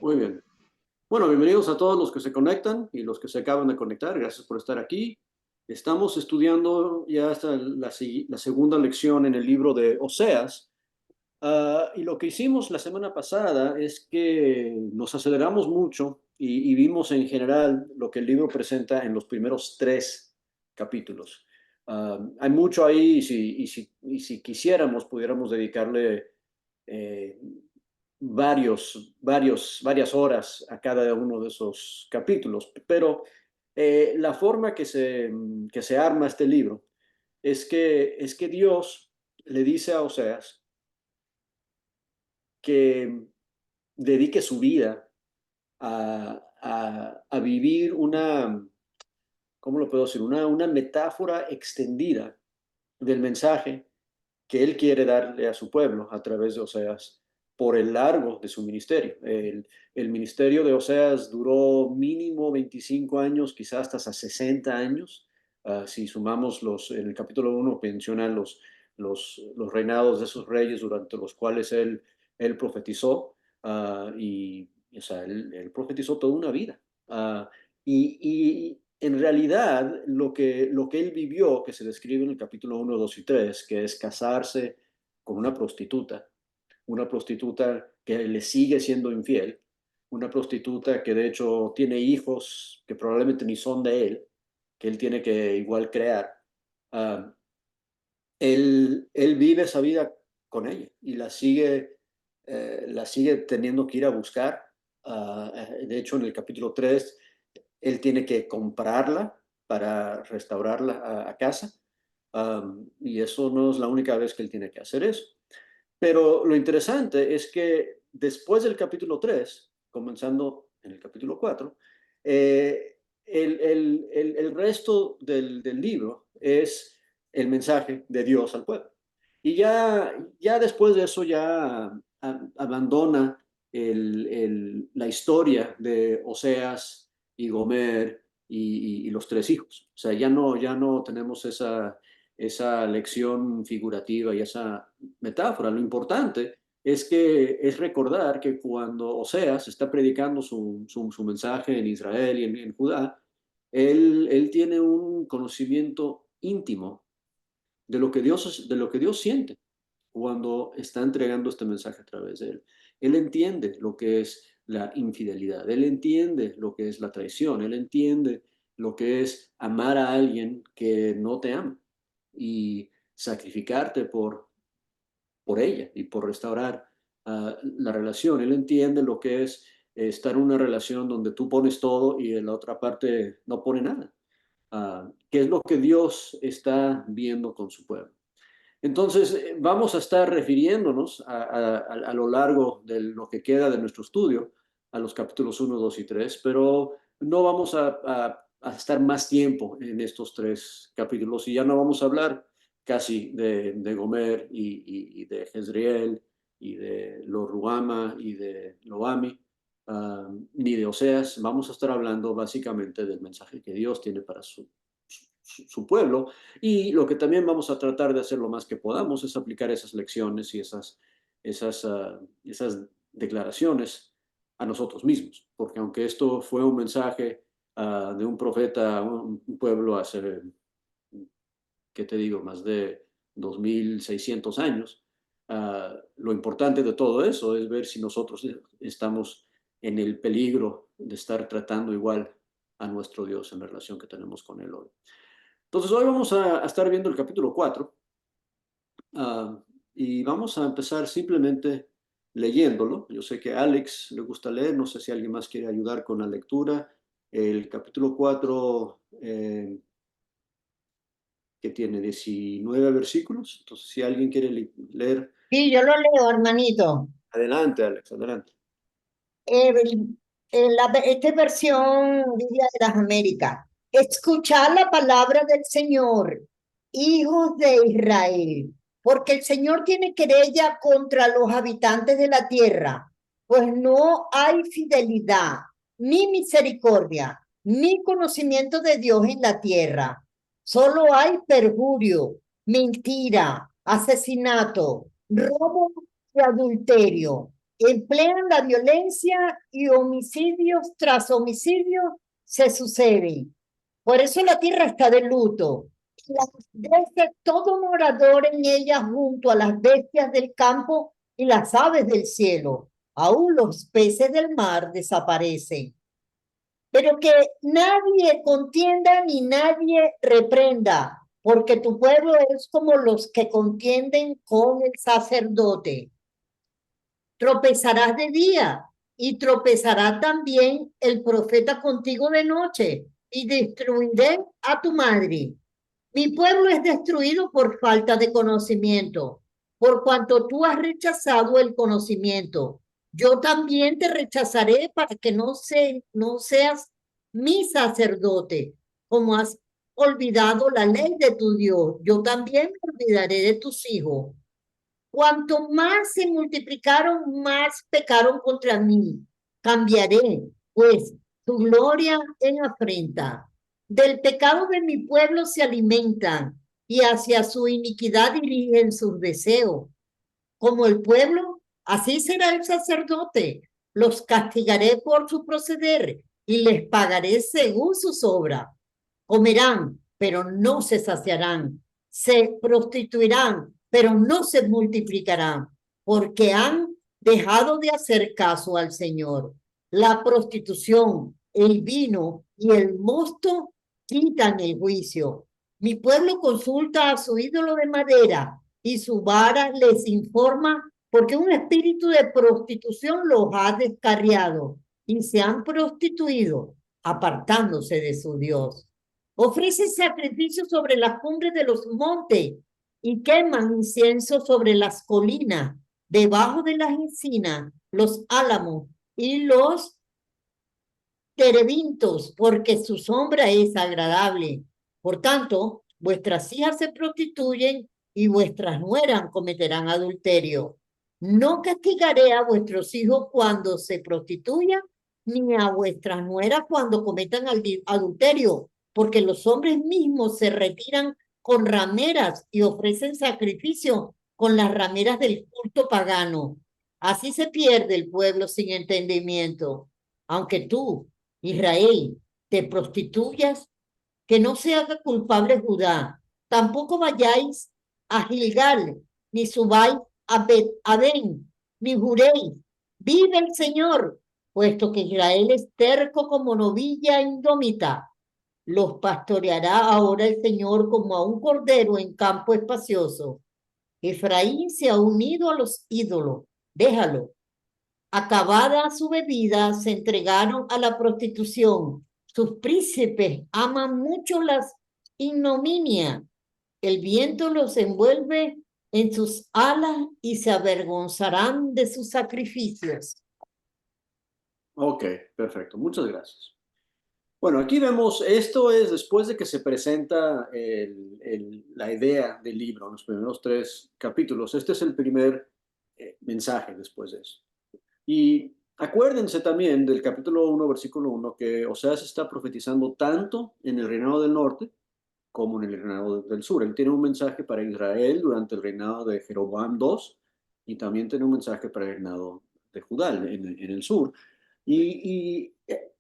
Muy bien. Bueno, bienvenidos a todos los que se conectan y los que se acaban de conectar. Gracias por estar aquí. Estamos estudiando ya hasta la segunda lección en el libro de Oseas. Y lo que hicimos la semana pasada es que nos aceleramos mucho y vimos en general lo que el libro presenta en los primeros tres capítulos. Hay mucho ahí y si quisiéramos, pudiéramos dedicarle eh, varias horas a cada uno de esos capítulos, pero la forma que se arma este libro es que Dios le dice a Oseas que dedique su vida a vivir ¿cómo lo puedo decir? Una metáfora extendida del mensaje que él quiere darle a su pueblo a través de Oseas por el largo de su ministerio. El ministerio de Oseas duró mínimo 25 años, quizás hasta 60 años. Si sumamos en el capítulo 1 mencionan los reinados de esos reyes durante los cuales él profetizó. O sea, él profetizó toda una vida. Y en realidad lo que él vivió, que se describe en el capítulo 1, 2 y 3, que es casarse con una prostituta que le sigue siendo infiel, una prostituta que de hecho tiene hijos que probablemente ni son de él, que él tiene que igual crear. Uh, él vive esa vida con ella y la sigue teniendo que ir a buscar. De hecho, en el capítulo 3 él tiene que comprarla para restaurarla a casa. Y eso no es la única vez que él tiene que hacer eso. Pero lo interesante es que después del capítulo 3, comenzando en el capítulo 4, el resto del libro es el mensaje de Dios al pueblo. Y ya después de eso ya abandona la historia de Oseas y Gomer y los tres hijos. O sea, ya no tenemos esa lección figurativa y esa metáfora. Lo importante es recordar que cuando Oseas está predicando su mensaje en Israel y en Judá, él tiene un conocimiento íntimo de lo que Dios siente cuando está entregando este mensaje a través de él. Él entiende lo que es la infidelidad, él entiende lo que es la traición, él entiende lo que es amar a alguien que no te ama y sacrificarte por ella y por restaurar la relación. Él entiende lo que es estar en una relación donde tú pones todo y en la otra parte no pone nada. ¿Qué es lo que Dios está viendo con su pueblo? Entonces, vamos a estar refiriéndonos a lo largo de lo que queda de nuestro estudio, a los capítulos 1, 2 y 3, pero no vamos a estar más tiempo en estos tres capítulos y ya no vamos a hablar casi de Gomer y de Jezreel y de lo Ruama y de Loami, ni de Oseas. Vamos a estar hablando básicamente del mensaje que Dios tiene para su pueblo, y lo que también vamos a tratar de hacer lo más que podamos es aplicar esas lecciones y esas declaraciones a nosotros mismos, porque aunque esto fue un mensaje de un profeta a un pueblo hace, ¿qué te digo?, más de 2600 años, lo importante de todo eso es ver si nosotros estamos en el peligro de estar tratando igual a nuestro Dios en la relación que tenemos con Él hoy. Entonces, hoy vamos a estar viendo el capítulo 4, y vamos a empezar simplemente leyéndolo. Yo sé que a Alex le gusta leer, no sé si alguien más quiere ayudar con la lectura. El capítulo 4, que tiene 19 versículos, entonces si alguien quiere leer, Sí, yo lo leo, hermanito. adelante, Alex, adelante. Esta es versión Biblia de las Américas. Escuchad la palabra del Señor, hijos de Israel, porque el Señor tiene querella contra los habitantes de la tierra, pues no hay fidelidad, ni misericordia, ni conocimiento de Dios en la tierra. Solo hay perjurio, mentira, asesinato, robo y adulterio. emplean la violencia y homicidios tras homicidios se suceden. Por eso la tierra está de luto. Desde todo morador en ella junto a las bestias del campo y las aves del cielo. Aún los peces del mar desaparecen. Pero que nadie contienda ni nadie reprenda, porque tu pueblo es como los que contienden con el sacerdote. Tropezarás de día y tropezará también el profeta contigo de noche y destruiré a tu madre. Mi pueblo es destruido por falta de conocimiento, por cuanto tú has rechazado el conocimiento. Yo también te rechazaré para que no seas mi sacerdote, como has olvidado la ley de tu Dios. Yo también me olvidaré de tus hijos. Cuanto más se multiplicaron, más pecaron contra mí. Cambiaré, pues, tu gloria en afrenta. Del pecado de mi pueblo se alimentan y hacia su iniquidad dirigen sus deseos. Como el pueblo, así será el sacerdote. Los castigaré por su proceder y les pagaré según sus obras. Comerán, pero no se saciarán. Se prostituirán, pero no se multiplicarán, porque han dejado de hacer caso al Señor. La prostitución, el vino y el mosto quitan el juicio. Mi pueblo consulta a su ídolo de madera y su vara les informa porque un espíritu de prostitución los ha descarriado y se han prostituido apartándose de su Dios. Ofrecen sacrificios sobre las cumbres de los montes y queman incienso sobre las colinas, debajo de las encinas, los álamos y los terebintos, porque su sombra es agradable. Por tanto, vuestras hijas se prostituyen y vuestras nueras cometerán adulterio. No castigaré a vuestros hijos cuando se prostituyan, ni a vuestras nueras cuando cometan adulterio, porque los hombres mismos se retiran con rameras y ofrecen sacrificio con las rameras del culto pagano. Así se pierde el pueblo sin entendimiento. Aunque tú, Israel, te prostituyas, que no se haga culpable Judá. Tampoco vayáis a Gilgal, ni subáis a Ben, ni juréis. Vive el Señor, puesto que Israel es terco como novilla indómita. Los pastoreará ahora el Señor como a un cordero en campo espacioso. Efraín se ha unido a los ídolos. Déjalo. Acabada su bebida, se entregaron a la prostitución. Sus príncipes aman mucho las ignominia. El viento los envuelve en sus alas y se avergonzarán de sus sacrificios. Ok, perfecto. Muchas gracias. Bueno, aquí vemos, esto es después de que se presenta la idea del libro, los primeros 3 capítulos. Este es el primer mensaje después de eso. Y acuérdense también del capítulo 1, versículo 1, que Oseas está profetizando tanto en el reinado del norte como en el reinado del sur. Él tiene un mensaje para Israel durante el reinado de Jeroboam II y también tiene un mensaje para el reinado de Judá en el sur. Y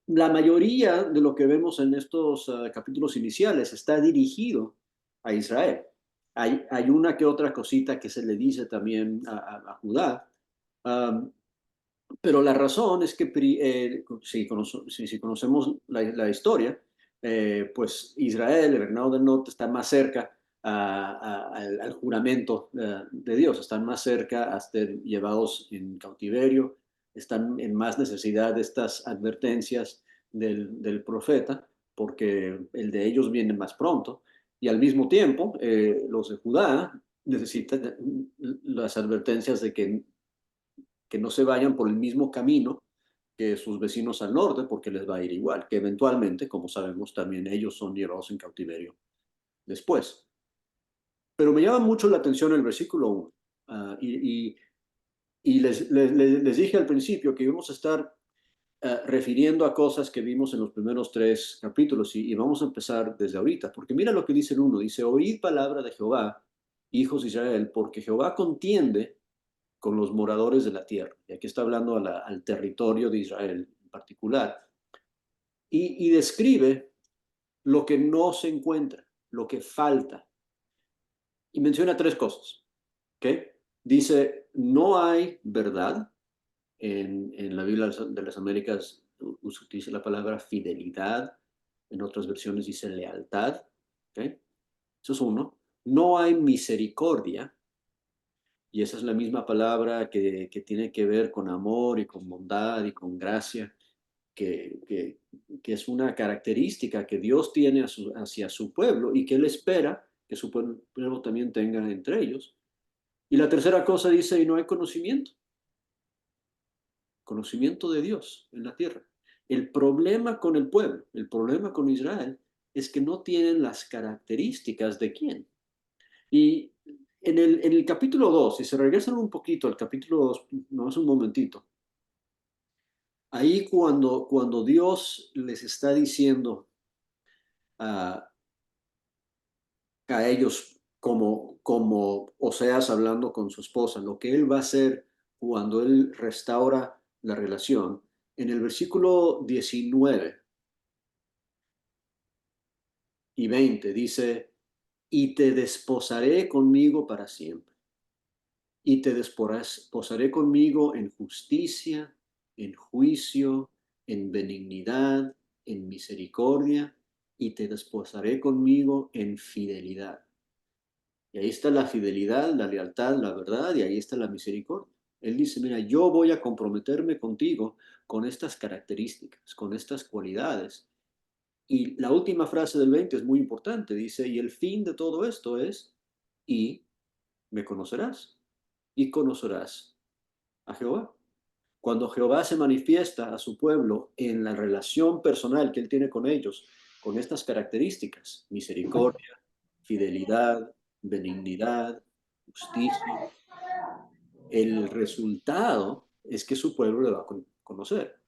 la mayoría de lo que vemos en estos capítulos iniciales está dirigido a Israel. Hay una que otra cosita que se le dice también a Judá, pero la razón es que si conocemos la historia, pues Israel, el reinado del norte, está más cerca al juramento de Dios, están más cerca a ser llevados en cautiverio, están en más necesidad de estas advertencias del profeta, porque el de ellos viene más pronto, y al mismo tiempo los de Judá necesitan las advertencias de que no se vayan por el mismo camino que sus vecinos al norte, porque les va a ir igual, que eventualmente, como sabemos, también ellos son llevados en cautiverio después. Pero me llama mucho la atención el versículo 1. Y les dije al principio que íbamos a estar refiriendo a cosas que vimos en los primeros 3 capítulos y vamos a empezar desde ahorita, porque mira lo que dice el 1, dice, oíd palabra de Jehová, hijos de Israel, porque Jehová contiende con los moradores de la tierra. Y aquí está hablando al territorio de Israel en particular. Y describe lo que no se encuentra, lo que falta. Y menciona tres cosas. ¿Okay? Dice, no hay verdad. En la Biblia de las Américas utiliza la palabra fidelidad. En otras versiones dice lealtad. ¿Okay? Eso es uno. No hay misericordia. Y esa es la misma palabra que tiene que ver con amor y con bondad y con gracia, que, que, que es una característica que Dios tiene hacia su pueblo y que Él espera que su pueblo también tenga entre ellos. Y la tercera cosa dice, y no hay conocimiento, conocimiento de Dios en la tierra. El problema con el pueblo, el problema con Israel, es que no tienen las características de quién. Y en el capítulo 2, si se regresan un poquito al capítulo 2, no es un momentito, ahí cuando Dios les está diciendo a, a ellos, como Oseas hablando con su esposa, lo que él va a hacer cuando él restaura la relación, en el versículo 19 y 20 dice, y te desposaré conmigo para siempre y te desposaré conmigo en justicia, en juicio, en benignidad, en misericordia, y te desposaré conmigo en fidelidad. Y ahí está la fidelidad, la lealtad, la verdad, y ahí está la misericordia. Él dice, mira, yo voy a comprometerme contigo con estas características, con estas cualidades. Y la última frase del 20 es muy importante, dice, y el fin de todo esto es, y me conocerás, y conocerás a Jehová. Cuando Jehová se manifiesta a su pueblo en la relación personal que él tiene con ellos, con estas características, misericordia, fidelidad, benignidad, justicia, el resultado es que su pueblo le va a conocer.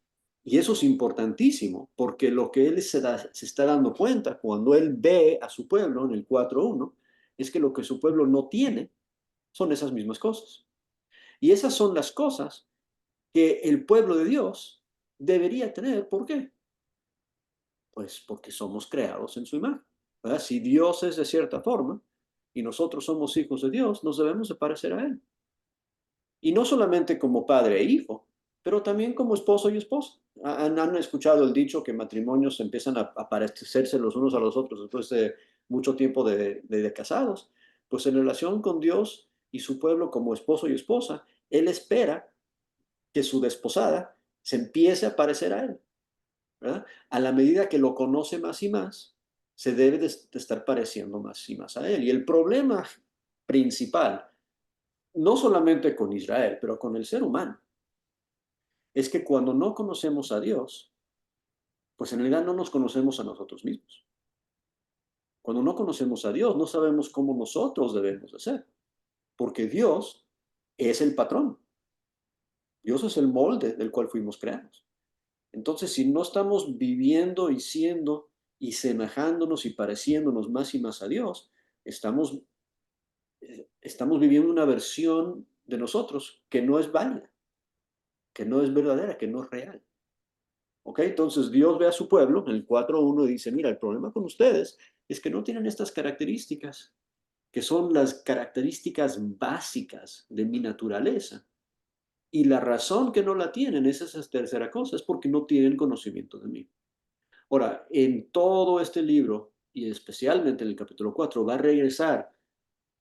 Y eso es importantísimo, porque lo que él se está dando cuenta cuando él ve a su pueblo en el 4.1 es que lo que su pueblo no tiene son esas mismas cosas. Y esas son las cosas que el pueblo de Dios debería tener. ¿Por qué? Pues porque somos creados en su imagen, ¿verdad? Si Dios es de cierta forma y nosotros somos hijos de Dios, nos debemos de parecer a Él. Y no solamente como padre e hijo, pero también como esposo y esposa. ¿Han escuchado el dicho que matrimonios empiezan a parecerse los unos a los otros después de mucho tiempo de casados? Pues en relación con Dios y su pueblo como esposo y esposa, Él espera que su desposada se empiece a parecer a Él, ¿verdad? A la medida que lo conoce más y más, se debe de estar pareciendo más y más a Él. Y el problema principal, no solamente con Israel, pero con el ser humano, es que cuando no conocemos a Dios, pues en realidad no nos conocemos a nosotros mismos. Cuando no conocemos a Dios, no sabemos cómo nosotros debemos de ser, porque Dios es el patrón. Dios es el molde del cual fuimos creados. Entonces, si no estamos viviendo y siendo y semejándonos y pareciéndonos más y más a Dios, estamos viviendo una versión de nosotros que no es válida, que no es verdadera, que no es real. ¿Ok? Entonces Dios ve a su pueblo en el 4.1 y dice, mira, el problema con ustedes es que no tienen estas características, que son las características básicas de mi naturaleza. Y la razón que no la tienen es esa tercera cosa, es porque no tienen conocimiento de mí. Ahora, en todo este libro, y especialmente en el capítulo 4, va a regresar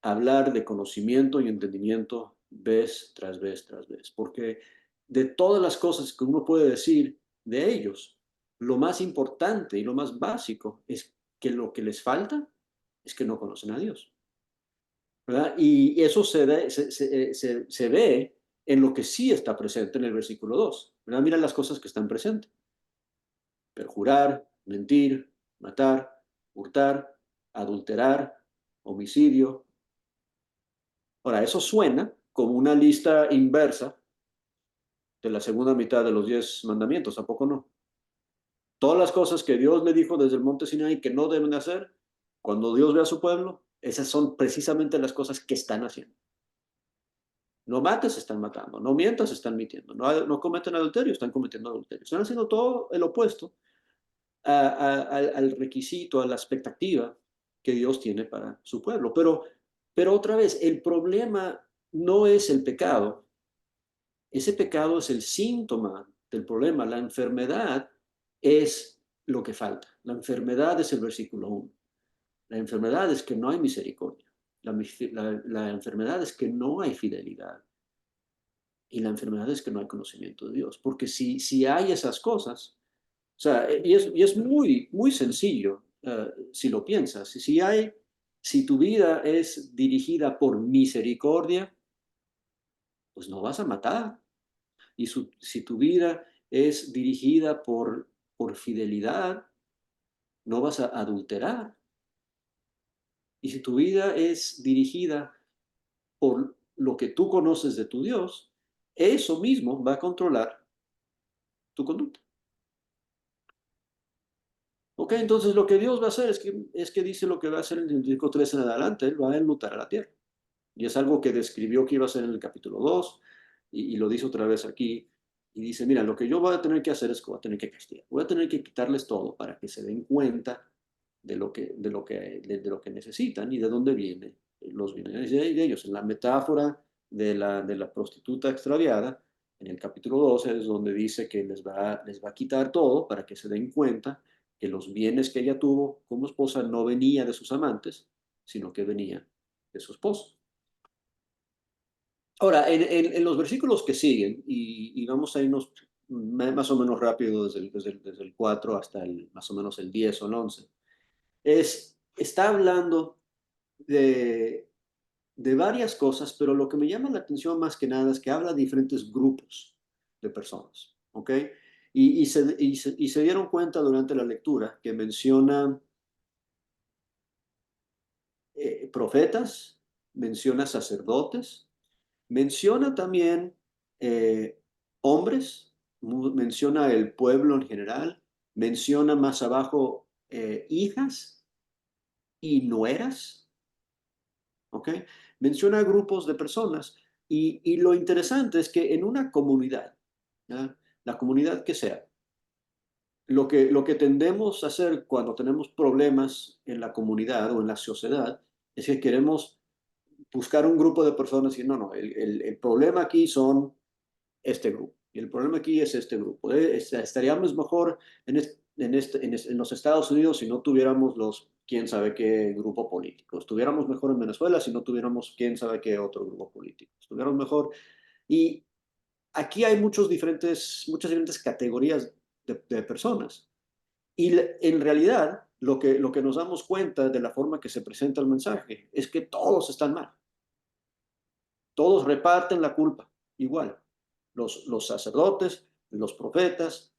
a hablar de conocimiento y entendimiento vez tras vez tras vez, porque de todas las cosas que uno puede decir de ellos, lo más importante y lo más básico es que lo que les falta es que no conocen a Dios, ¿verdad? Y eso se ve en lo que sí está presente en el versículo 2, ¿verdad? Mira las cosas que están presentes: perjurar, mentir, matar, hurtar, adulterar, homicidio. Ahora, eso suena como una lista inversa de la segunda mitad de los 10 mandamientos, ¿a poco no? Todas las cosas que Dios le dijo desde el monte Sinai que no deben de hacer, cuando Dios ve a su pueblo, esas son precisamente las cosas que están haciendo. No mates, están matando. No mientas, están mintiendo. No cometen adulterio, están cometiendo adulterio. Están haciendo todo el opuesto al requisito, a la expectativa que Dios tiene para su pueblo. Pero otra vez, el problema no es el pecado. Ese pecado es el síntoma del problema. La enfermedad es lo que falta. La enfermedad es el versículo 1. La enfermedad es que no hay misericordia. La enfermedad es que no hay fidelidad. Y la enfermedad es que no hay conocimiento de Dios. Porque si hay esas cosas, o sea, y es muy, muy sencillo si lo piensas. Si tu vida es dirigida por misericordia, pues no vas a matar. Si tu vida es dirigida por fidelidad, no vas a adulterar. Y si tu vida es dirigida por lo que tú conoces de tu Dios, eso mismo va a controlar tu conducta. Ok, entonces lo que Dios va a hacer es que dice lo que va a hacer en el versículo 3 en adelante. Él va a enlutar a la tierra. Y es algo que describió que iba a hacer en el capítulo 2 y lo dice otra vez aquí. Y dice, mira, lo que yo voy a tener que hacer es que voy a tener que castigar. Voy a tener que quitarles todo para que se den cuenta de lo que necesitan y de dónde vienen los bienes de ellos. En la metáfora de la prostituta extraviada, en el capítulo 12 es donde dice que les va a quitar todo para que se den cuenta que los bienes que ella tuvo como esposa no venía de sus amantes, sino que venía de su esposo. Ahora, en los versículos que siguen, y vamos a irnos más o menos rápido desde el 4 hasta más o menos el 10 o el 11, está hablando de varias cosas, pero lo que me llama la atención más que nada es que habla de diferentes grupos de personas, ¿ok? Y se dieron cuenta durante la lectura que menciona profetas, menciona sacerdotes, menciona también hombres, menciona el pueblo en general, menciona más abajo hijas y nueras, ¿ok? Menciona grupos de personas y lo interesante es que en una comunidad, ¿ya? La comunidad que sea, lo que tendemos a hacer cuando tenemos problemas en la comunidad o en la sociedad es que queremos buscar un grupo de personas y decir, no, no, el problema aquí son este grupo. Y el problema aquí es este grupo. Estaríamos mejor en los Estados Unidos si no tuviéramos quién sabe qué grupo político. Estuviéramos mejor en Venezuela si no tuviéramos quién sabe qué otro grupo político. Estuviéramos mejor. Y aquí hay muchas diferentes categorías de personas. Y en realidad, lo que nos damos cuenta de la forma que se presenta el mensaje es que todos están mal. Todos reparten la culpa igual. Los sacerdotes, los profetas,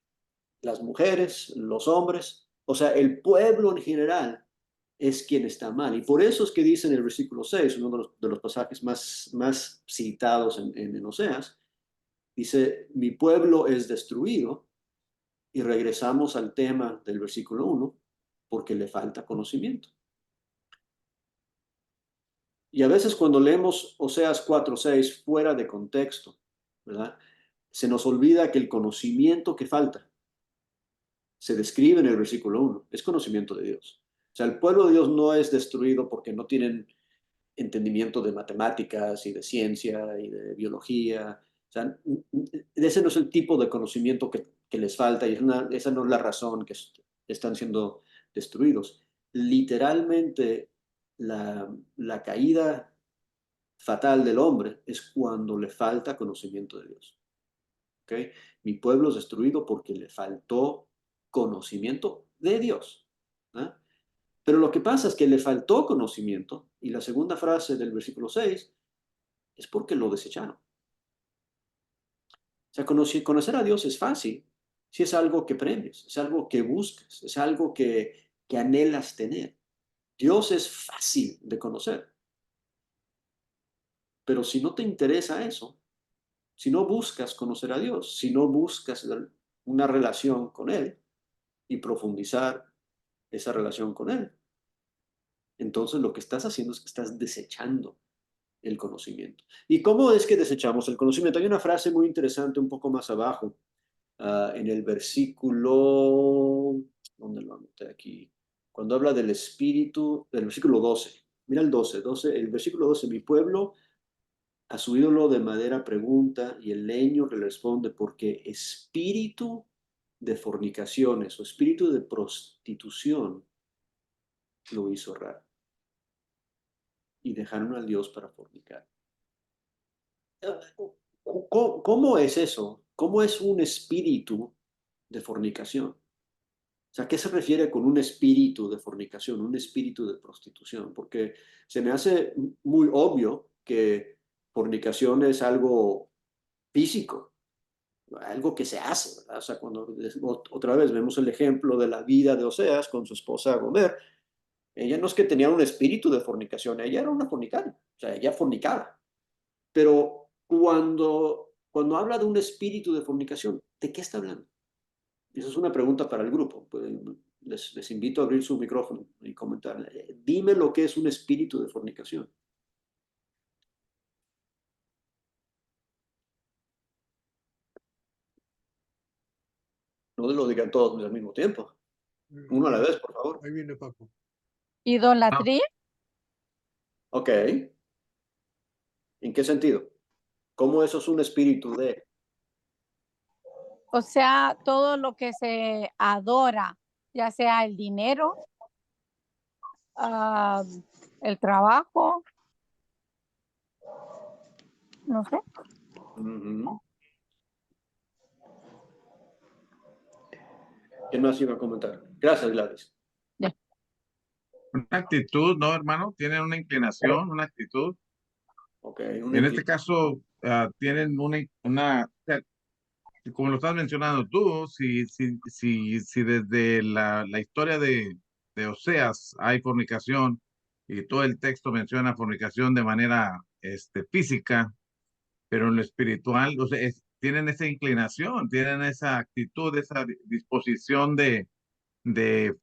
las mujeres, los hombres, o sea, el pueblo en general es quien está mal. Y por eso es que dice en el versículo 6, uno de los pasajes más citados en Oseas, dice, mi pueblo es destruido, y regresamos al tema del versículo 1, porque le falta conocimiento. Y a veces cuando leemos Oseas 4:6 fuera de contexto, ¿verdad? Se nos olvida que el conocimiento que falta se describe en el versículo 1, es conocimiento de Dios. O sea, el pueblo de Dios no es destruido porque no tienen entendimiento de matemáticas y de ciencia y de biología. O sea, ese no es el tipo de conocimiento que les falta y esa no es la razón que están siendo destruidos. Literalmente, la caída fatal del hombre es cuando le falta conocimiento de Dios. ¿Okay? Mi pueblo es destruido porque le faltó conocimiento de Dios. ¿Eh? Pero lo que pasa es que le faltó conocimiento, y la segunda frase del versículo 6 es porque lo desecharon. O sea, conocer a Dios es fácil si es algo que premias, es algo que buscas, es algo que anhelas tener. Dios es fácil de conocer, pero si no te interesa eso, si no buscas conocer a Dios, si no buscas una relación con Él y profundizar esa relación con Él, entonces lo que estás haciendo es que estás desechando el conocimiento. ¿Y cómo es que desechamos el conocimiento? Hay una frase muy interesante un poco más abajo, en el versículo, ¿dónde lo anoté aquí? Cuando habla del espíritu, del versículo 12. Mira el 12, el versículo 12, mi pueblo a su ídolo de madera pregunta y el leño le responde, porque espíritu de fornicaciones o espíritu de prostitución lo hizo raro y dejaron al Dios para fornicar. ¿Cómo es eso? ¿Cómo es un espíritu de fornicación? O sea, ¿qué se refiere con un espíritu de fornicación, un espíritu de prostitución? Porque se me hace muy obvio que fornicación es algo físico, algo que se hace, ¿verdad? O sea, cuando otra vez vemos el ejemplo de la vida de Oseas con su esposa Gomer, ella no es que tenía un espíritu de fornicación, ella era una fornicaria, o sea, ella fornicaba. Pero cuando habla de un espíritu de fornicación, ¿de qué está hablando? Esa es una pregunta para el grupo. Pues, les invito a abrir su micrófono y comentar. Dime lo que es un espíritu de fornicación. No lo digan todos al mismo tiempo. Uno a la vez, por favor. Ahí viene Paco. Idolatría, Ok. ¿En qué sentido? ¿Cómo eso es un espíritu de? o sea, todo lo que se adora, ya sea el dinero, ah, el trabajo, no sé. Ujú. ¿Quién más iba a comentar? Gracias, Gladys. Ya. Una actitud, ¿no, hermano? Tienen una inclinación, una actitud. Ok, En este caso, tienen o sea, como lo estás mencionando tú, si desde la historia de Oseas hay fornicación y todo el texto menciona fornicación de manera física, pero en lo espiritual, o sea, tienen esa inclinación, tienen esa actitud, esa disposición de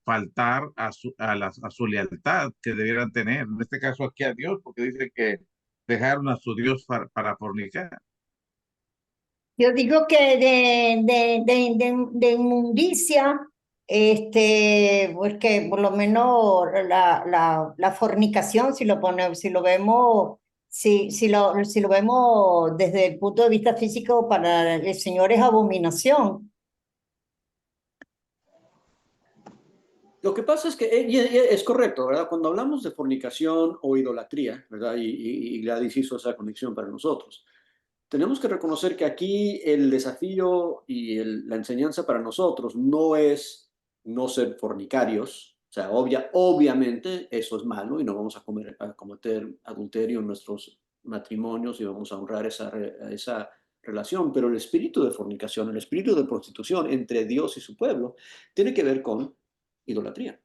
faltar a su lealtad que debieran tener. En este caso aquí a Dios, porque dice que dejaron a su Dios para fornicar. Yo digo que de inmundicia, pues que por lo menos la fornicación, si lo ponemos, si lo vemos, si lo vemos desde el punto de vista físico, para el Señor es abominación. Lo que pasa es que es correcto, ¿verdad? Cuando hablamos de fornicación o idolatría, ¿verdad? Y Gladys hizo esa conexión para nosotros. Tenemos que reconocer que aquí el desafío y la enseñanza para nosotros no es no ser fornicarios. O sea, obviamente eso es malo y no vamos a cometer adulterio en nuestros matrimonios y vamos a honrar esa relación. Pero el espíritu de fornicación, el espíritu de prostitución entre Dios y su pueblo, tiene que ver con idolatría.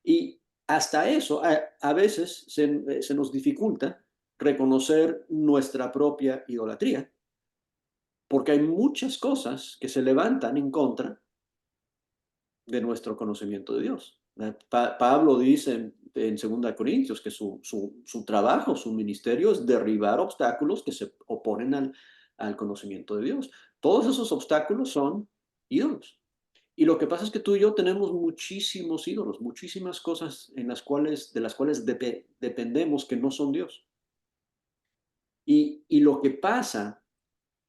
Y hasta eso, a veces se nos dificulta reconocer nuestra propia idolatría, porque hay muchas cosas que se levantan en contra de nuestro conocimiento de Dios. Pablo dice en 2 Corintios que su trabajo, su ministerio es derribar obstáculos que se oponen al conocimiento de Dios. Todos esos obstáculos son ídolos. Y lo que pasa es que tú y yo tenemos muchísimos ídolos, muchísimas cosas de las cuales dependemos que no son Dios. Y lo que pasa,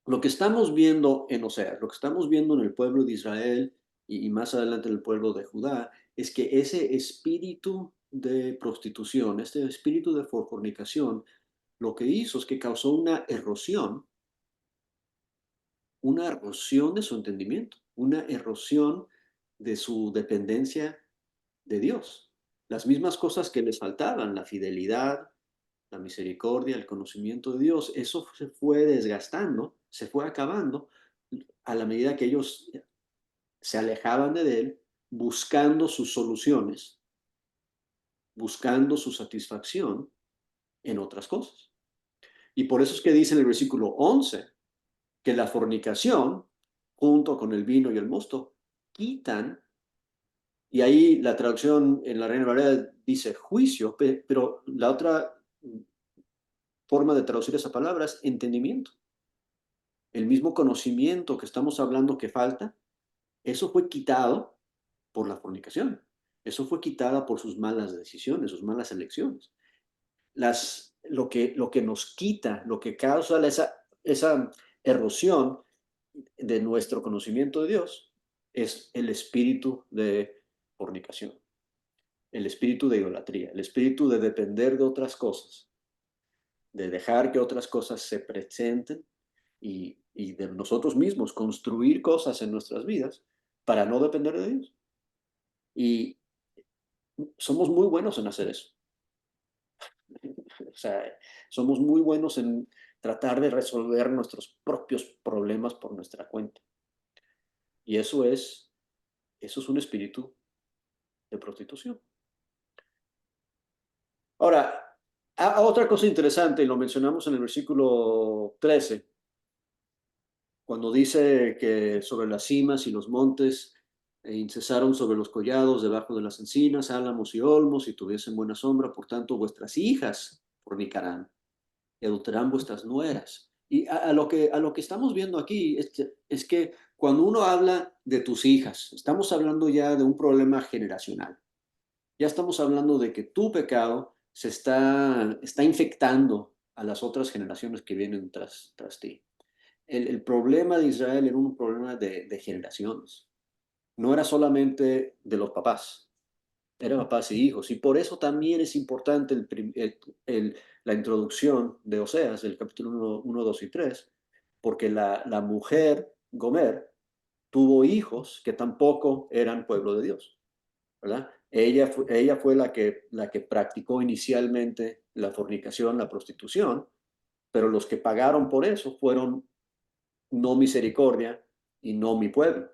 lo que estamos viendo en Oseas, lo que estamos viendo en el pueblo de Israel y más adelante en el pueblo de Judá, es que ese espíritu de prostitución, este espíritu de fornicación, lo que hizo es que causó una erosión de su entendimiento, una erosión de su dependencia de Dios. Las mismas cosas que les faltaban, la fidelidad, la misericordia, el conocimiento de Dios, eso se fue desgastando, se fue acabando a la medida que ellos se alejaban de Él, buscando sus soluciones, buscando su satisfacción en otras cosas. Y por eso es que dice en el versículo 11 que la fornicación, junto con el vino y el mosto, quitan, y ahí la traducción en la Reina Valera dice juicio, pero la otra forma de traducir esa palabra es entendimiento. El mismo conocimiento que estamos hablando que falta, eso fue quitado por la fornicación. Eso fue quitada por sus malas decisiones, sus malas elecciones. Lo que nos quita, lo que causa esa erosión de nuestro conocimiento de Dios es el espíritu de fornicación, el espíritu de idolatría, el espíritu de depender de otras cosas, de dejar que otras cosas se presenten y de nosotros mismos construir cosas en nuestras vidas para no depender de Dios. Y somos muy buenos en hacer eso. O sea, somos muy buenos en tratar de resolver nuestros propios problemas por nuestra cuenta. Y eso es un espíritu de prostitución. Ahora, otra cosa interesante, y lo mencionamos en el versículo 13, cuando dice que sobre las cimas y los montes incesaron sobre los collados debajo de las encinas, álamos y olmos, y tuviesen buena sombra, por tanto vuestras hijas fornicarán y adulterarán vuestras nueras. Y a lo que estamos viendo aquí es que cuando uno habla de tus hijas, estamos hablando ya de un problema generacional. Ya estamos hablando de que tu pecado se está infectando a las otras generaciones que vienen tras ti. El problema de Israel era un problema de generaciones. No era solamente de los papás, era papás y hijos. Y por eso también es importante la introducción de Oseas, del capítulo 1, 2 y 3, porque la mujer, Gomer, tuvo hijos que tampoco eran pueblo de Dios, ¿verdad? Ella fue la que practicó inicialmente la fornicación, la prostitución, pero los que pagaron por eso fueron no misericordia y no mi pueblo,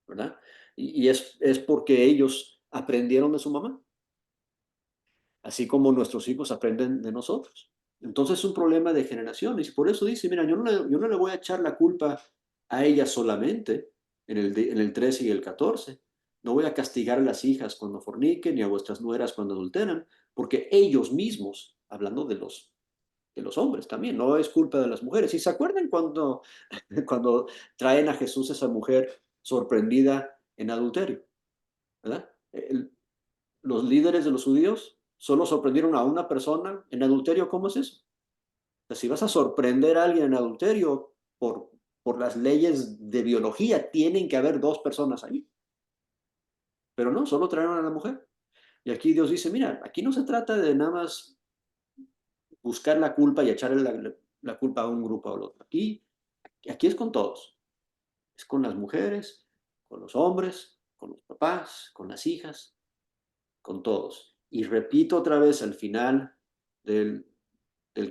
¿verdad? Y es porque ellos aprendieron de su mamá, así como nuestros hijos aprenden de nosotros. Entonces es un problema de generaciones y por eso dice, mira, yo no le voy a echar la culpa a ella solamente en el 13 y el 14. No voy a castigar a las hijas cuando forniquen ni a vuestras nueras cuando adulteran, porque ellos mismos, hablando de los hombres también, no es culpa de las mujeres. ¿Y se acuerdan cuando traen a Jesús esa mujer sorprendida en adulterio? ¿Verdad? Los líderes de los judíos solo sorprendieron a una persona en adulterio. ¿Cómo es eso? O sea, si vas a sorprender a alguien en adulterio por las leyes de biología, tienen que haber dos personas ahí. Pero no, solo trajeron a la mujer. Y aquí Dios dice, mira, aquí no se trata de nada más buscar la culpa y echarle la culpa a un grupo o al otro. Aquí es con todos. Es con las mujeres, con los hombres, con los papás, con las hijas, con todos. Y repito otra vez al final del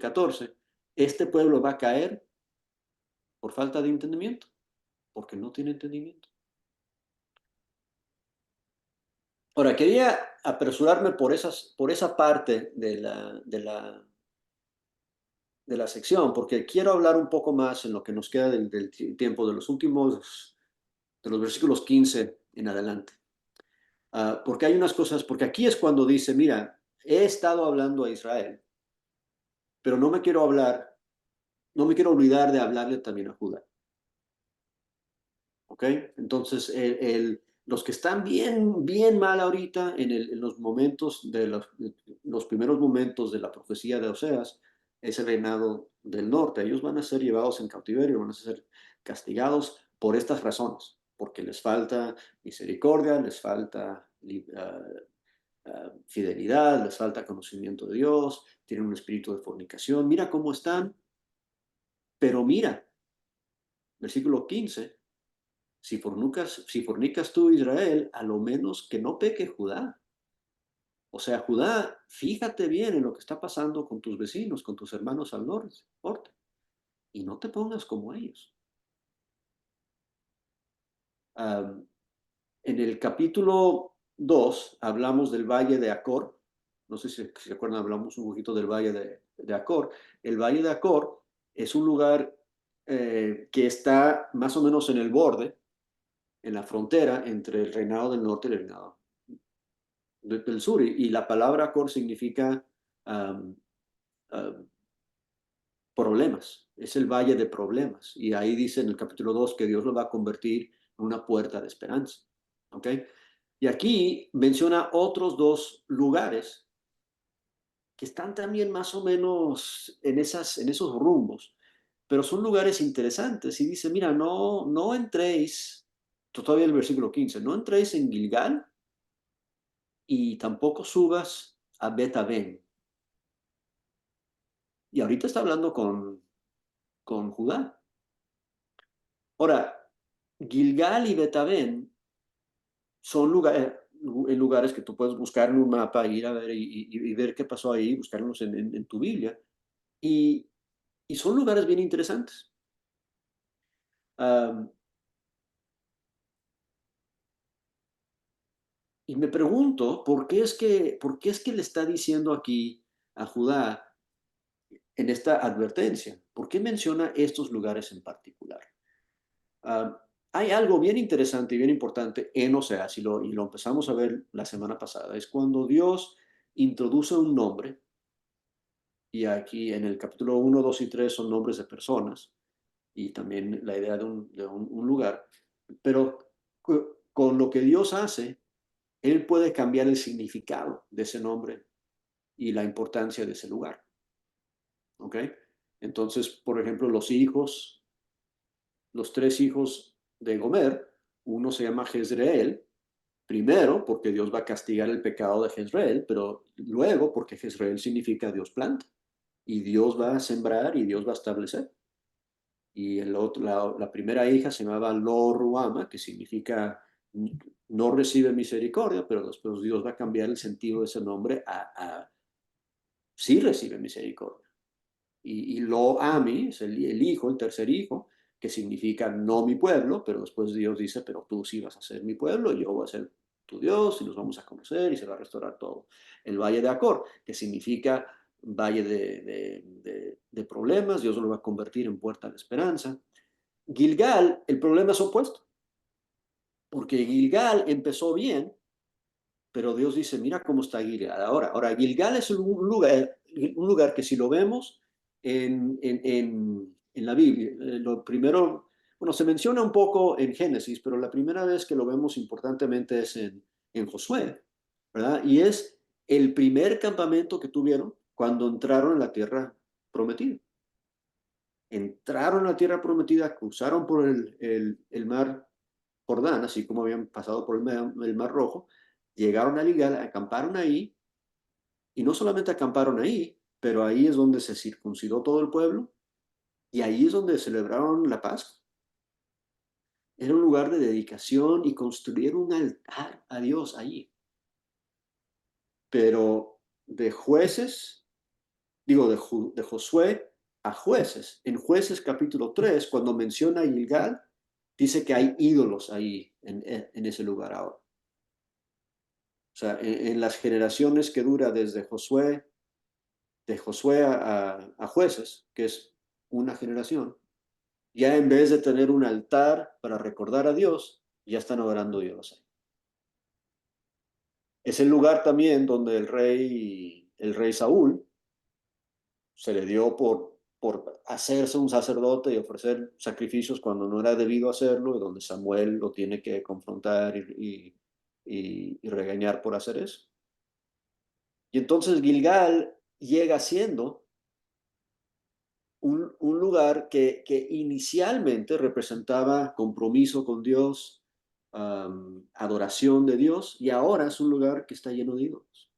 14, este pueblo va a caer por falta de entendimiento, porque no tiene entendimiento. Ahora, quería apresurarme por esa parte de la sección, porque quiero hablar un poco más en lo que nos queda del tiempo de los últimos, de los versículos 15 en adelante. Porque hay unas cosas, porque aquí es cuando dice, mira, he estado hablando a Israel, pero no me quiero olvidar de hablarle también a Judá. ¿Ok? Entonces, los que están bien, bien mal ahorita en los momentos los primeros momentos de la profecía de Oseas, es el reinado del norte. Ellos van a ser llevados en cautiverio, van a ser castigados por estas razones, porque les falta misericordia, les falta fidelidad, les falta conocimiento de Dios, tienen un espíritu de fornicación. Mira cómo están, pero mira, versículo 15. Si fornicas tú, Israel, a lo menos que no peque Judá. O sea, Judá, fíjate bien en lo que está pasando con tus vecinos, con tus hermanos al norte, y no te pongas como ellos. En el capítulo 2 hablamos del valle de Acor. No sé si se acuerdan, hablamos un poquito del valle de Acor. El valle de Acor es un lugar que está más o menos en el borde, en la frontera entre el reinado del norte y el reinado del sur. Y la palabra Acor significa problemas, es el valle de problemas. Y ahí dice en el capítulo 2 que Dios lo va a convertir en una puerta de esperanza. ¿Ok? Y aquí menciona otros dos lugares que están también más o menos en esos rumbos, pero son lugares interesantes. Y dice, mira, no entréis, todavía el versículo 15, no entréis en Gilgal y tampoco subas a Bet-Aven. Y ahorita está hablando con Judá. Ahora, Gilgal y Bet-Aven son lugares que tú puedes buscar en un mapa, ir a ver y ver qué pasó ahí, buscarlos en tu Biblia. Y son lugares bien interesantes. Um, y me pregunto, ¿por qué es que le está diciendo aquí a Judá en esta advertencia? ¿Por qué menciona estos lugares en particular? Um, Hay algo bien interesante y bien importante en Oseas, y lo empezamos a ver la semana pasada, es cuando Dios introduce un nombre, y aquí en el capítulo 1, 2 y 3 son nombres de personas, y también la idea de un lugar, pero con lo que Dios hace, Él puede cambiar el significado de ese nombre y la importancia de ese lugar. ¿Ok? Entonces, por ejemplo, los tres hijos de Gomer, uno se llama Jezreel, primero porque Dios va a castigar el pecado de Jezreel, pero luego porque Jezreel significa Dios planta, y Dios va a sembrar y Dios va a establecer. Y la primera hija se llamaba Lo Ruama, que significa no recibe misericordia, pero después Dios va a cambiar el sentido de ese nombre a sí recibe misericordia. Y Lo Ami es el hijo, el tercer hijo, que significa no mi pueblo, pero después Dios dice, pero tú sí vas a ser mi pueblo, y yo voy a ser tu Dios, y nos vamos a conocer, y se va a restaurar todo. El Valle de Acor, que significa valle de problemas, Dios lo va a convertir en puerta de esperanza. Gilgal, el problema es opuesto, porque Gilgal empezó bien, pero Dios dice, mira cómo está Gilgal ahora. Ahora, Gilgal es un lugar que si lo vemos en la Biblia, lo primero, bueno, se menciona un poco en Génesis, pero la primera vez que lo vemos importantemente es en Josué, ¿verdad? Y es el primer campamento que tuvieron cuando entraron en la tierra prometida. Entraron a la tierra prometida, cruzaron por el mar Jordán, así como habían pasado por el mar Rojo, llegaron a Gilgal, acamparon ahí, y no solamente acamparon ahí, pero ahí es donde se circuncidó todo el pueblo, y ahí es donde celebraron la Pascua. Era un lugar de dedicación y construyeron un altar a Dios allí. Pero de jueces, digo, de Josué a jueces. En Jueces capítulo 3, cuando menciona Gilgal, dice que hay ídolos ahí en ese lugar ahora. O sea, en las generaciones que dura desde Josué, de Josué a jueces, que es una generación, ya en vez de tener un altar para recordar a Dios, ya están adorando a Dios. Es el lugar también donde el rey Saúl se le dio por hacerse un sacerdote y ofrecer sacrificios cuando no era debido hacerlo, y donde Samuel lo tiene que confrontar y regañar por hacer eso. Y entonces Gilgal llega siendo un lugar que inicialmente representaba compromiso con Dios, adoración de Dios, y ahora es un lugar que está lleno de ídolos.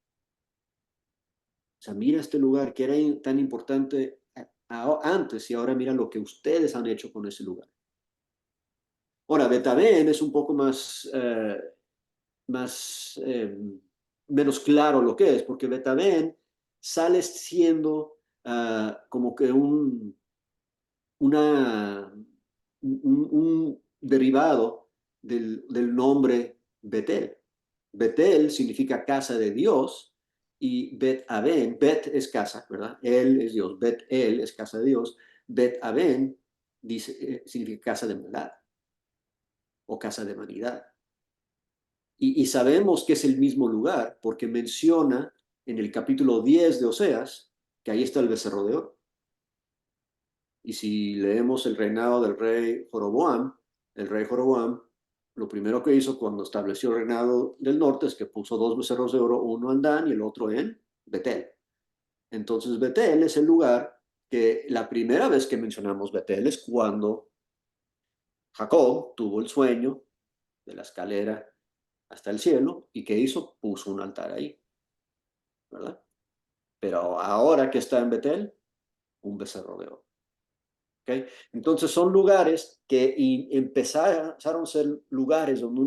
O sea, mira este lugar que era tan importante antes, y ahora mira lo que ustedes han hecho con ese lugar. Ahora, Bet-Aven es un poco menos claro lo que es, porque Bet-Aven sale siendo como que un derivado del nombre Betel. Betel significa casa de Dios, y Bet-Aven, Bet es casa, ¿verdad? Él es Dios, Bet-El es casa de Dios, Bet-Aven significa casa de maldad o casa de vanidad. Y sabemos que es el mismo lugar porque menciona en el capítulo 10 de Oseas que ahí está el becerro de oro. Y si leemos el reinado del rey Jeroboam, el rey Jeroboam, lo primero que hizo cuando estableció el reinado del norte es que puso 2 becerros de oro, uno en Dan y el otro en Betel. Entonces Betel es el lugar que la primera vez que mencionamos Betel es cuando Jacob tuvo el sueño de la escalera hasta el cielo y ¿qué hizo? Puso un altar ahí, ¿verdad? Pero ahora que está en Betel, un becerro de oro. ¿Okay? Entonces son lugares que empezaron a ser lugares donde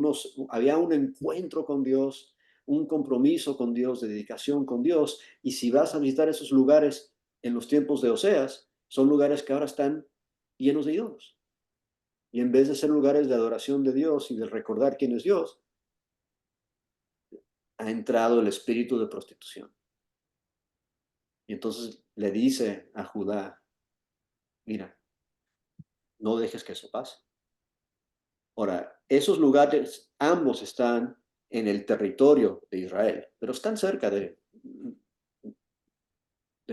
había un encuentro con Dios, un compromiso con Dios, de dedicación con Dios. Y si vas a visitar esos lugares en los tiempos de Oseas, son lugares que ahora están llenos de ídolos. Y en vez de ser lugares de adoración de Dios y de recordar quién es Dios, ha entrado el espíritu de prostitución. Y entonces le dice a Judá, mira, no dejes que eso pase. Ahora, esos lugares ambos están en el territorio de Israel, pero están cerca de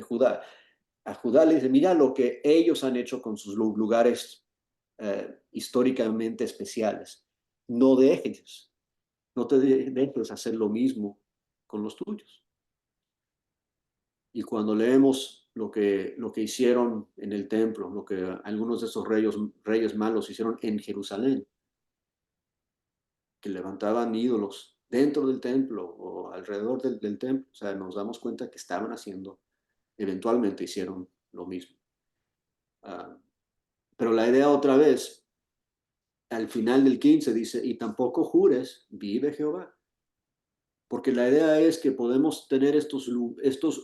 Judá. A Judá le dice, mira lo que ellos han hecho con sus lugares históricamente especiales. No dejes, no te dejes hacer lo mismo con los tuyos. Y cuando leemos lo que hicieron en el templo, lo que algunos de esos reyes malos hicieron en Jerusalén, que levantaban ídolos dentro del templo o alrededor del templo, o sea, nos damos cuenta que estaban haciendo, eventualmente hicieron lo mismo. Pero la idea otra vez, al final del 15 dice, y tampoco jures, vive Jehová. Porque la idea es que podemos tener estos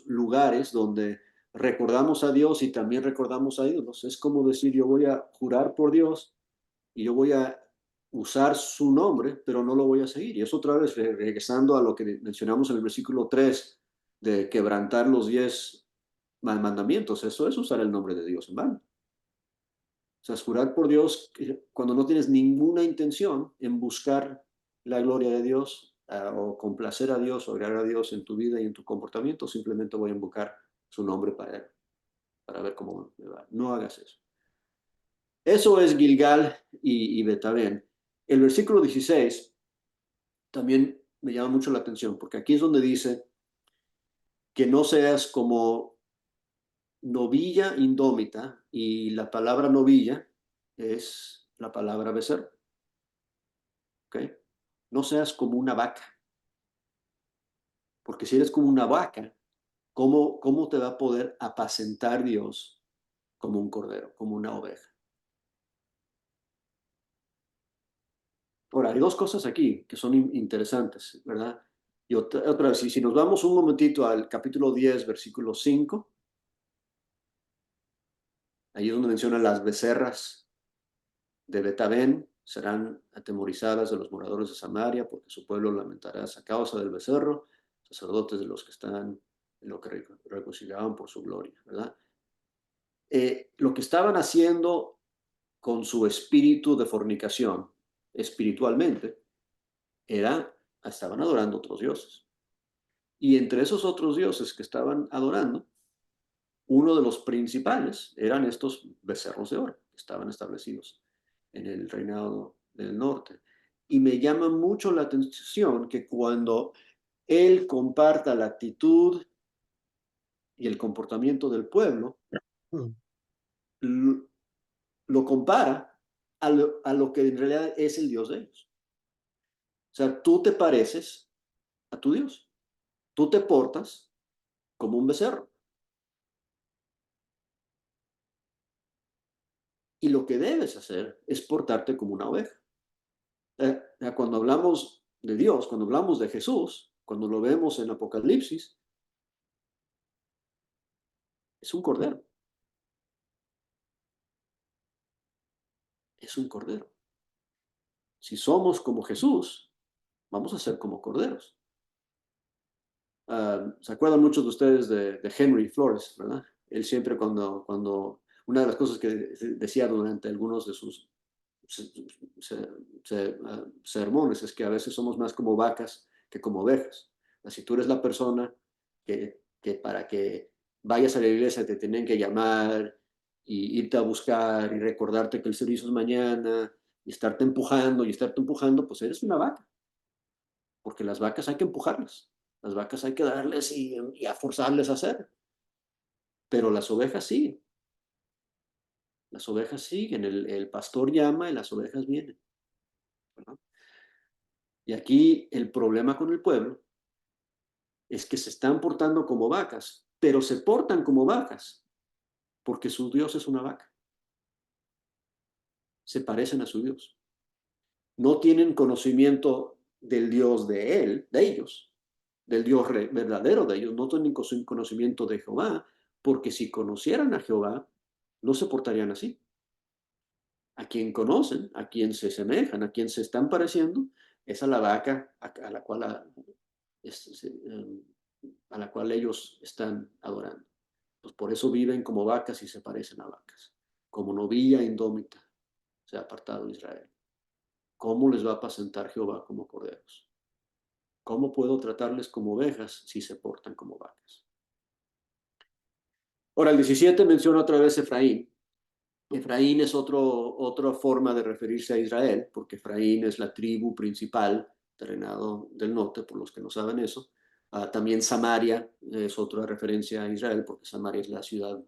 lugares donde recordamos a Dios y también recordamos a ídolos. Es como decir, yo voy a jurar por Dios y yo voy a usar su nombre, pero no lo voy a seguir. Y es otra vez regresando a lo que mencionamos en el versículo 3 de quebrantar los 10 mandamientos. Eso es usar el nombre de Dios en vano. O sea, es jurar por Dios cuando no tienes ninguna intención en buscar la gloria de Dios o complacer a Dios o agradar a Dios en tu vida y en tu comportamiento, simplemente voy a invocar su nombre para ver cómo me va. No hagas eso. Eso es Gilgal y Betabén. El versículo 16 también me llama mucho la atención, porque aquí es donde dice que no seas como novilla indómita, y la palabra novilla es la palabra becerro. ¿Okay? No seas como una vaca, porque si eres como una vaca, ¿cómo te va a poder apacentar Dios como un cordero, como una oveja? Ahora, hay dos cosas aquí que son interesantes, ¿verdad? Y otra vez, si nos vamos un momentito al capítulo 10, versículo 5, ahí es donde menciona las becerras de Betabén serán atemorizadas de los moradores de Samaria, porque su pueblo lamentará a causa del becerro, sacerdotes de los que están en lo que reconciliaban por su gloria, ¿verdad? Lo que estaban haciendo con su espíritu de fornicación, espiritualmente, estaban adorando otros dioses. Y entre esos otros dioses que estaban adorando, uno de los principales eran estos becerros de oro que estaban establecidos en el reinado del norte. Y me llama mucho la atención que cuando él comparta la actitud y el comportamiento del pueblo, lo compara a lo que en realidad es el Dios de ellos. O sea, tú te pareces a tu Dios. Tú te portas como un becerro. Y lo que debes hacer es portarte como una oveja. Cuando hablamos de Dios, cuando hablamos de Jesús, cuando lo vemos en Apocalipsis, es un cordero. Es un cordero. Si somos como Jesús, vamos a ser como corderos. ¿Se acuerdan muchos de ustedes de Henry Flores, verdad? Él siempre cuando una de las cosas que decía durante algunos de sus sermones es que a veces somos más como vacas que como ovejas. Si tú eres la persona que para que vayas a la iglesia te tienen que llamar y irte a buscar y recordarte que el servicio es mañana y estarte empujando, pues eres una vaca. Porque las vacas hay que empujarlas. Las vacas hay que darles y a forzarles a hacer. Pero las ovejas siguen. Las ovejas siguen. El pastor llama y las ovejas vienen, ¿verdad? Y aquí el problema con el pueblo es que se están portando como vacas, pero se portan como vacas porque su Dios es una vaca. Se parecen a su Dios. No tienen conocimiento del Dios de él, de ellos, del Dios verdadero de ellos. No tienen conocimiento de Jehová, porque si conocieran a Jehová, no se portarían así. A quien conocen, a quien se semejan, a quien se están pareciendo, es a la vaca a la cual a la cual ellos están adorando. Pues por eso viven como vacas y se parecen a vacas. Como novilla indómita se ha apartado Israel. ¿Cómo les va a apacentar Jehová como corderos? ¿Cómo puedo tratarles como ovejas si se portan como vacas? Ahora, el 17 menciona otra vez Efraín. Efraín es otra forma de referirse a Israel, porque Efraín es la tribu principal del reinado del norte, por los que no saben eso. También Samaria es otra referencia a Israel, porque Samaria es la ciudad,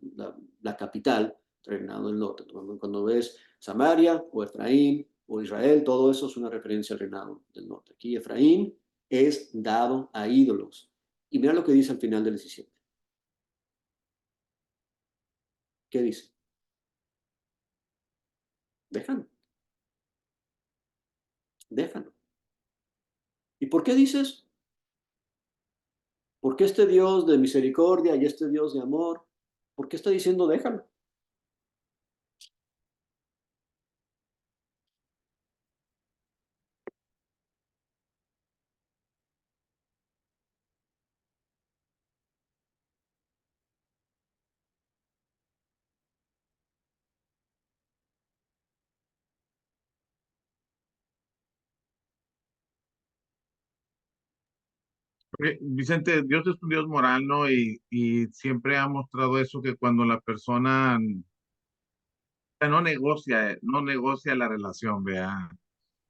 la capital del reinado del norte. Cuando ves Samaria o Efraín o Israel, todo eso es una referencia al reinado del norte. Aquí Efraín es dado a ídolos. Y mira lo que dice al final del 17. ¿Qué dice? Déjalo. Déjalo. ¿Y por qué dices? ¿Por qué este Dios de misericordia y este Dios de amor? ¿Por qué está diciendo déjalo? Vicente, Dios es un Dios moral, ¿no? Y siempre ha mostrado eso, que cuando la persona no negocia la relación, vea.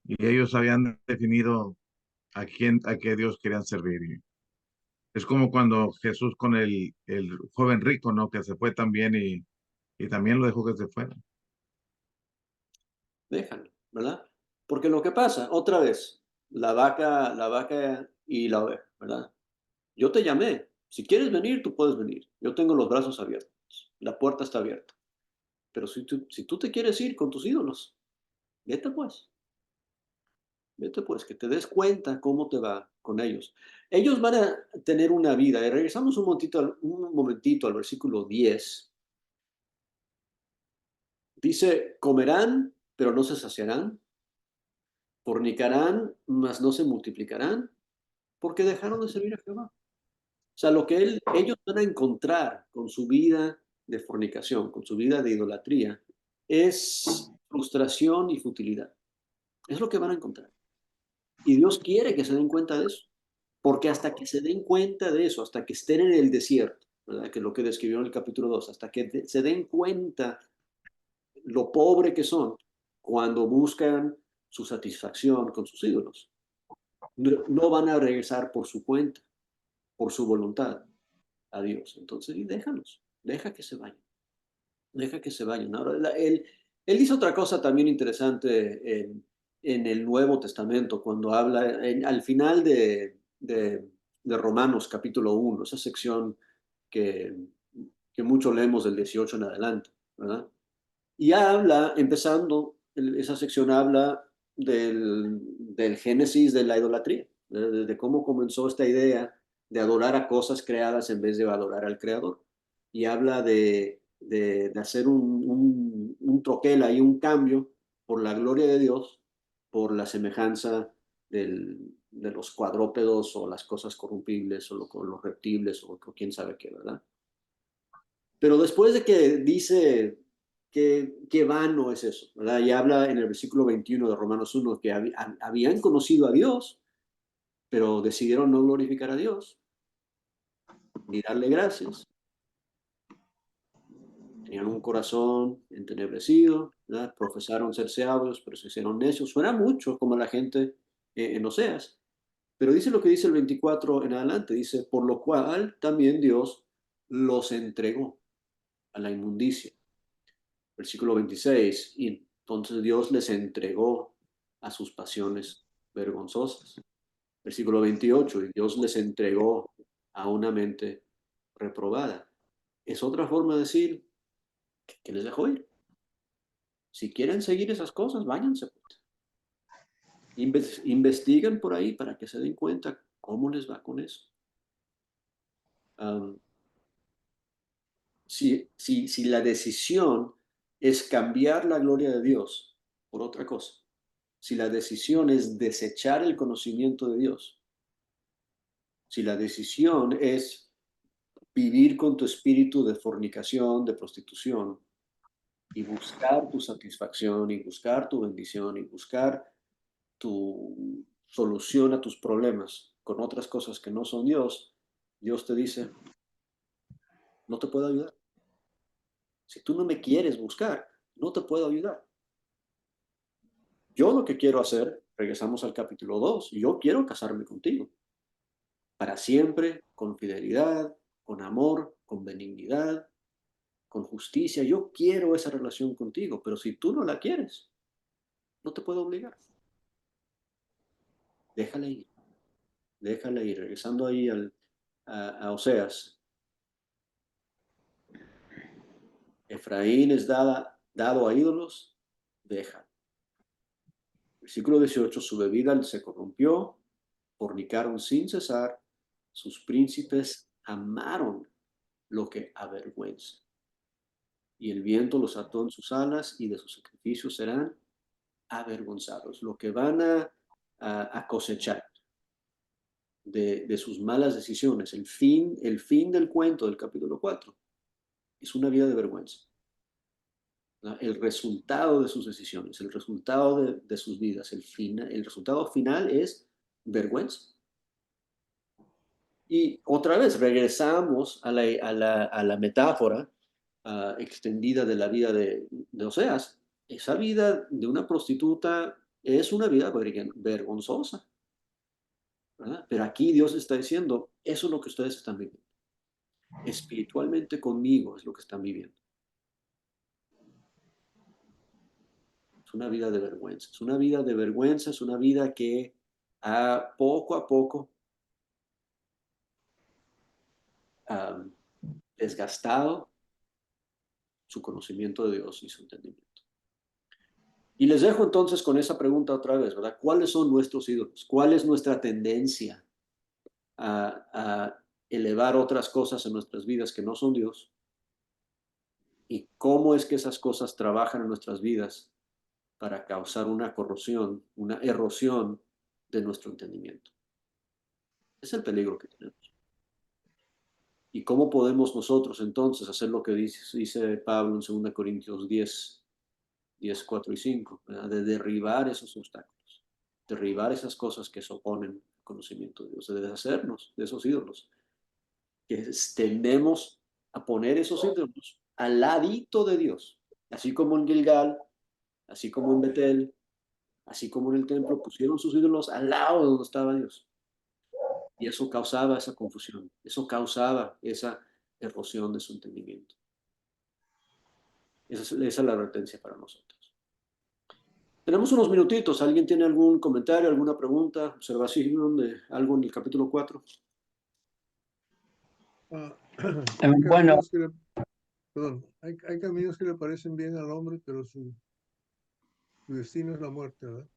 Y ellos habían definido a qué Dios querían servir. Y es como cuando Jesús con el joven rico, ¿no? Que se fue también y también lo dejó que se fuera. Déjalo, ¿verdad? Porque lo que pasa, otra vez, la vaca y la oveja, ¿verdad? Yo te llamé. Si quieres venir, tú puedes venir. Yo tengo los brazos abiertos. La puerta está abierta. Pero si tú te quieres ir con tus ídolos, vete pues. Vete pues, que te des cuenta cómo te va con ellos. Ellos van a tener una vida. Y regresamos un momentito al versículo 10. Dice, comerán, pero no se saciarán. Fornicarán, mas no se multiplicarán, porque dejaron de servir a Jehová. O sea, lo que ellos van a encontrar con su vida de fornicación, con su vida de idolatría, es frustración y futilidad. Es lo que van a encontrar. Y Dios quiere que se den cuenta de eso. Porque hasta que se den cuenta de eso, hasta que estén en el desierto, ¿verdad? Que es lo que describió en el capítulo 2, hasta que se den cuenta lo pobre que son cuando buscan su satisfacción con sus ídolos. No van a regresar por su cuenta, por su voluntad a Dios. Entonces, y déjalos, deja que se vayan, deja que se vayan. Ahora, él dice otra cosa también interesante en el Nuevo Testamento, cuando habla al final de Romanos capítulo 1, esa sección que, que mucho leemos del 18 en adelante, ¿verdad? Y habla, empezando, esa sección habla del génesis de la idolatría, de cómo comenzó esta idea de adorar a cosas creadas en vez de adorar al creador. Y habla de hacer un troquel ahí, un cambio por la gloria de Dios, por la semejanza de los cuadrúpedos o las cosas corrompibles o los reptiles o quién sabe qué, ¿verdad? Pero después de que dice que vano es eso, ¿verdad? Y habla en el versículo 21 de Romanos 1 que habían conocido a Dios, pero decidieron no glorificar a Dios ni darle gracias. Tenían un corazón entenebrecido, ¿verdad? Profesaron ser sabios, pero se hicieron necios. Suena mucho como la gente en Oseas. Pero dice lo que dice el 24 en adelante. Dice, por lo cual también Dios los entregó a la inmundicia. Versículo 26. Y entonces Dios les entregó a sus pasiones vergonzosas. Versículo 28. Y Dios les entregó a una mente reprobada. Es otra forma de decir que les dejó ir. Si quieren seguir esas cosas, váyanse. Investiguen por ahí para que se den cuenta cómo les va con eso. Si la decisión es cambiar la gloria de Dios por otra cosa, si la decisión es desechar el conocimiento de Dios, si la decisión es vivir con tu espíritu de fornicación, de prostitución, y buscar tu satisfacción, y buscar tu bendición, y buscar tu solución a tus problemas con otras cosas que no son Dios, Dios te dice, no te puedo ayudar. Si tú no me quieres buscar, no te puedo ayudar. Yo lo que quiero hacer, regresamos al capítulo 2, yo quiero casarme contigo. Para siempre, con fidelidad, con amor, con benignidad, con justicia. Yo quiero esa relación contigo, pero si tú no la quieres, no te puedo obligar. Déjala ir. Déjala ir. Regresando ahí a Oseas. Efraín es dado a ídolos, deja. Versículo 18, su bebida se corrompió, fornicaron sin cesar, sus príncipes amaron lo que avergüenza. Y el viento los ató en sus alas y de sus sacrificios serán avergonzados. Lo que van a cosechar de sus malas decisiones, el fin del cuento del capítulo 4, es una vida de vergüenza. El resultado de sus decisiones, el resultado de sus vidas, el resultado final es vergüenza. Y otra vez regresamos a la metáfora extendida de la vida de Oseas. Esa vida de una prostituta es una vida vergonzosa, ¿verdad? Pero aquí Dios está diciendo, eso es lo que ustedes están viviendo. Espiritualmente conmigo es lo que están viviendo. Es una vida de vergüenza, es una vida de vergüenza, es una vida que poco a poco ha desgastado su conocimiento de Dios y su entendimiento. Y les dejo entonces con esa pregunta otra vez, ¿verdad? ¿Cuáles son nuestros ídolos? ¿Cuál es nuestra tendencia a elevar otras cosas en nuestras vidas que no son Dios? ¿Y cómo es que esas cosas trabajan en nuestras vidas para causar una corrosión, una erosión de nuestro entendimiento? Es el peligro que tenemos. ¿Y cómo podemos nosotros entonces hacer lo que dice Pablo en 2 Corintios 10, 4 y 5, ¿verdad? De derribar esos obstáculos, derribar esas cosas que se oponen al conocimiento de Dios, de deshacernos de esos ídolos, que tendemos a poner esos ídolos al ladito de Dios, así como en Gilgal, así como en Betel, así como en el templo, pusieron sus ídolos al lado de donde estaba Dios. Y eso causaba esa confusión, eso causaba esa erosión de su entendimiento. Esa es la advertencia para nosotros. Tenemos unos minutitos. ¿Alguien tiene algún comentario, alguna pregunta, observación de algo en el capítulo 4? Bueno, hay caminos que le parecen bien al hombre, pero su destino es la muerte, ¿verdad?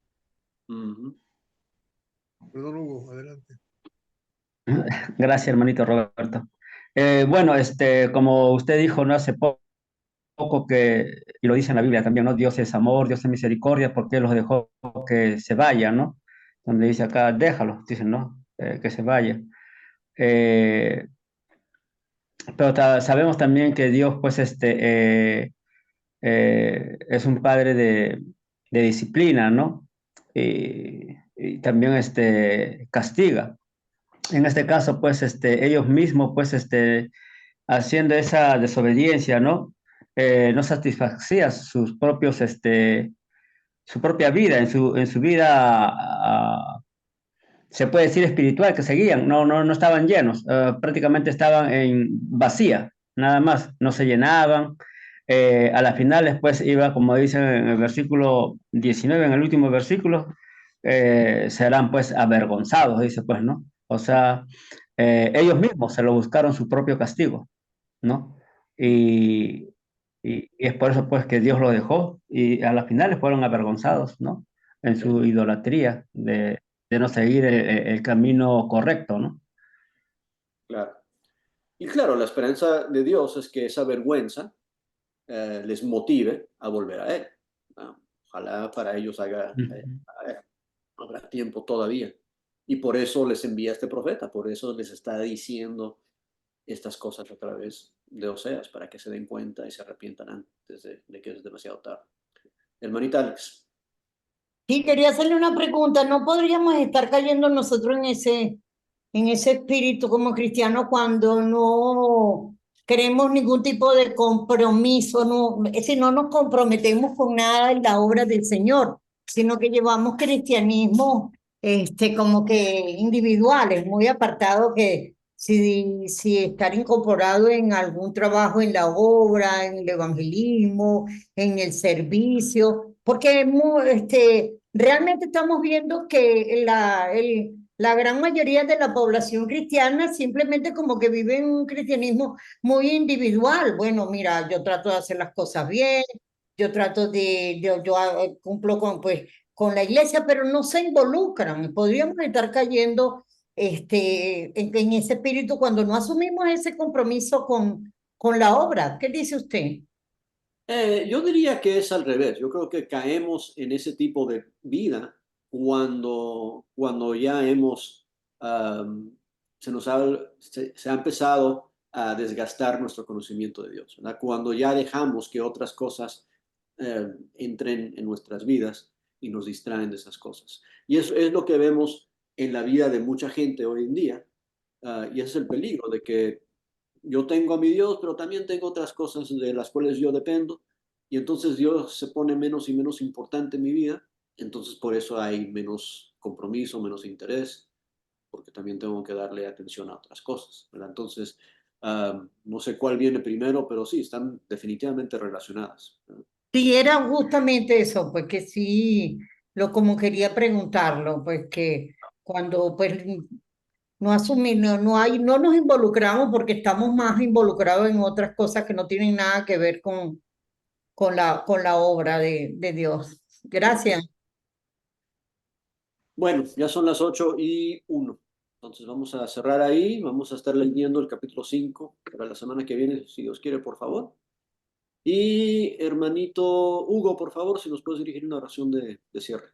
Perdón, Hugo, adelante. Gracias, hermanito Roberto. Bueno, como usted dijo, no hace poco que, y lo dice en la Biblia también, ¿no? Dios es amor, Dios es misericordia, porque los dejó que se vayan, ¿no? Donde dice acá, déjalos, dicen, ¿no? Que se vayan. Pero sabemos también que Dios, pues, es un padre de disciplina, ¿no? Y también, castiga. En este caso, pues, ellos mismos, pues, haciendo esa desobediencia, ¿no? no satisfacía sus propios, su propia vida, en su vida, se puede decir espiritual, que seguían, no estaban llenos, prácticamente estaban en vacía, nada más, no se llenaban. A la final después iba, como dice en el versículo 19, en el último versículo, serán pues avergonzados, dice pues, ¿no? O sea, ellos mismos se lo buscaron su propio castigo, ¿no? Y, y es por eso pues que Dios lo dejó y a las finales fueron avergonzados, ¿no? En su idolatría de no seguir el camino correcto, ¿no? Claro. Y claro, la esperanza de Dios es que esa vergüenza les motive a volver a Él, ¿no? Ojalá para ellos habrá tiempo todavía. Y por eso les envía este profeta, por eso les está diciendo estas cosas a través de Oseas, para que se den cuenta y se arrepientan antes de que es demasiado tarde. Hermanita Alex. Sí, quería hacerle una pregunta. ¿No podríamos estar cayendo nosotros en ese espíritu como cristiano cuando no queremos ningún tipo de compromiso, no, es decir, no nos comprometemos con nada en la obra del Señor, sino que llevamos cristianismo como que individuales, muy apartado que si estar incorporado en algún trabajo en la obra, en el evangelismo, en el servicio, porque realmente estamos viendo que la gran mayoría de la población cristiana simplemente como que vive en un cristianismo muy individual. Bueno, mira, yo trato de hacer las cosas bien, yo trato yo cumplo con la iglesia, pero no se involucran. Podríamos estar cayendo en ese espíritu cuando no asumimos ese compromiso con la obra. ¿Qué dice usted? Yo diría que es al revés. Yo creo que caemos en ese tipo de vida cuando ya se ha empezado a desgastar nuestro conocimiento de Dios, ¿verdad? Cuando ya dejamos que otras cosas entren en nuestras vidas y nos distraen de esas cosas. Y eso es lo que vemos en la vida de mucha gente hoy en día. Y ese es el peligro de que yo tengo a mi Dios, pero también tengo otras cosas de las cuales yo dependo, y entonces Dios se pone menos y menos importante en mi vida, entonces por eso hay menos compromiso, menos interés, porque también tengo que darle atención a otras cosas, ¿verdad? Entonces, no sé cuál viene primero, pero sí, están definitivamente relacionadas, ¿verdad? Sí, era justamente eso, pues que sí, lo como quería preguntarlo, pues que cuando pues no asumimos, no nos involucramos porque estamos más involucrados en otras cosas que no tienen nada que ver con la obra de Dios. Gracias. Bueno, ya son las 8:01. Entonces vamos a cerrar ahí, vamos a estar leyendo el capítulo 5 para la semana que viene, si Dios quiere, por favor. Y hermanito Hugo, por favor, si nos puedes dirigir una oración de cierre.